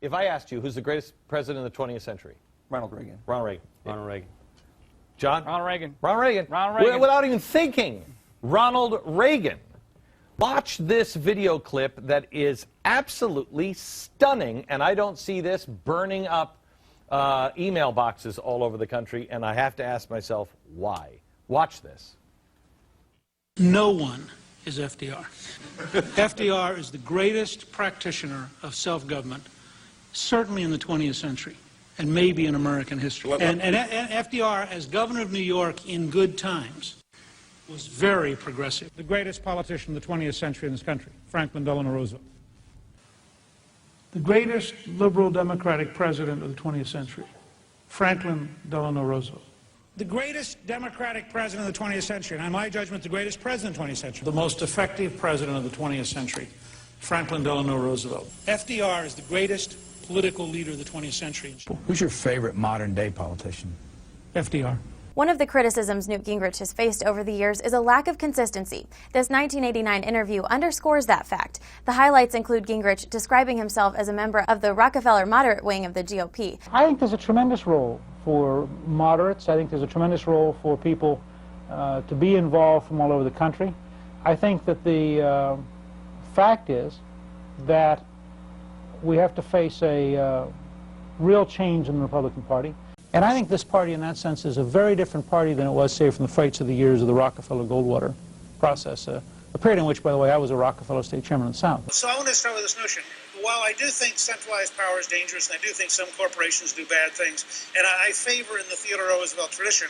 If I asked you who's the greatest president of the 20th century? Ronald Reagan. Ronald Reagan. Ronald Reagan. John? Ronald Reagan. Ronald Reagan. Ronald Reagan. Without even thinking. Ronald Reagan. Watch this video clip that is absolutely stunning, and I don't see this burning up email boxes all over the country, and I have to ask myself, why? Watch this. No one is FDR. FDR is the greatest practitioner of self-government, certainly in the 20th century, and maybe in American history. And FDR, as governor of New York in good times, was very progressive. The greatest politician of the 20th century in this country, Franklin Delano Roosevelt. The greatest liberal democratic president of the 20th century, Franklin Delano Roosevelt. The greatest democratic president of the 20th century, and in my judgment, the greatest president of the 20th century. The most effective president of the 20th century, Franklin Delano Roosevelt. FDR is the greatest political leader of the 20th century. Who's your favorite modern-day politician? FDR. One of the criticisms Newt Gingrich has faced over the years is a lack of consistency. This 1989 interview underscores that fact. The highlights include Gingrich describing himself as a member of the Rockefeller moderate wing of the GOP. I think there's a tremendous role for moderates. I think there's a tremendous role for people to be involved from all over the country. I think that the fact is that we have to face a real change in the Republican Party. And I think this party, in that sense, is a very different party than it was, say, from the frights of the years of the Rockefeller-Goldwater process, a period in which, by the way, I was a Rockefeller state chairman in the South. So I want to start with this notion. While I do think centralized power is dangerous, and I do think some corporations do bad things, and I favor in the Theodore Roosevelt tradition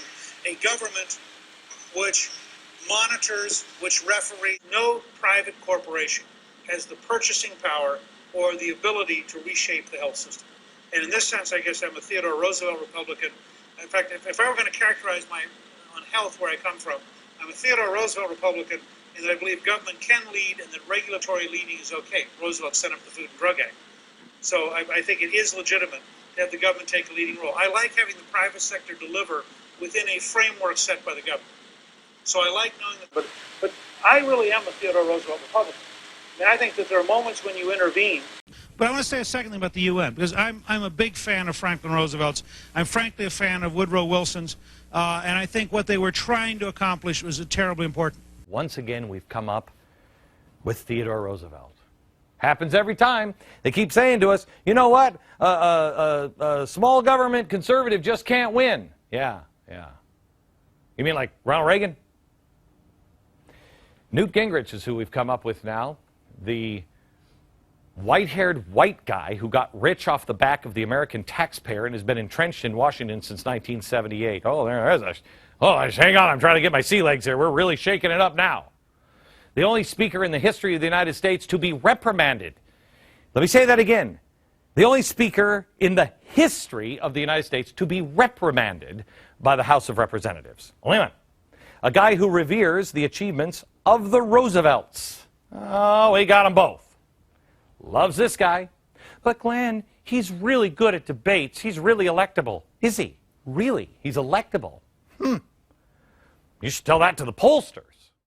a government which monitors, which referees. No private corporation has the purchasing power or the ability to reshape the health system. And in this sense, I guess I'm a Theodore Roosevelt Republican. In fact, if I were going to characterize on health where I come from, I'm a Theodore Roosevelt Republican in that I believe government can lead and that regulatory leading is okay. Roosevelt set up the Food and Drug Act. So I think it is legitimate to have the government take a leading role. I like having the private sector deliver within a framework set by the government. So I like knowing that. But I really am a Theodore Roosevelt Republican. I mean, I think that there are moments when you intervene. But I want to say a second thing about the UN, because I'm a big fan of Franklin Roosevelt's. I'm frankly a fan of Woodrow Wilson's, and I think what they were trying to accomplish was terribly important. Once again, we've come up with Theodore Roosevelt. Happens every time. They keep saying to us, you know what, a small government conservative just can't win. Yeah. You mean like Ronald Reagan? Newt Gingrich is who we've come up with now, the white-haired white guy who got rich off the back of the American taxpayer and has been entrenched in Washington since 1978. Hang on, I'm trying to get my sea legs here. We're really shaking it up now. The only speaker in the history of the United States to be reprimanded. Let me say that again. The only speaker in the history of the United States to be reprimanded by the House of Representatives. Only one. A guy who reveres the achievements of the Roosevelts. Oh, we got them both. Loves this guy. But Glenn, he's really good at debates. He's really electable. Is he? Really? He's electable? You should tell that to the pollsters.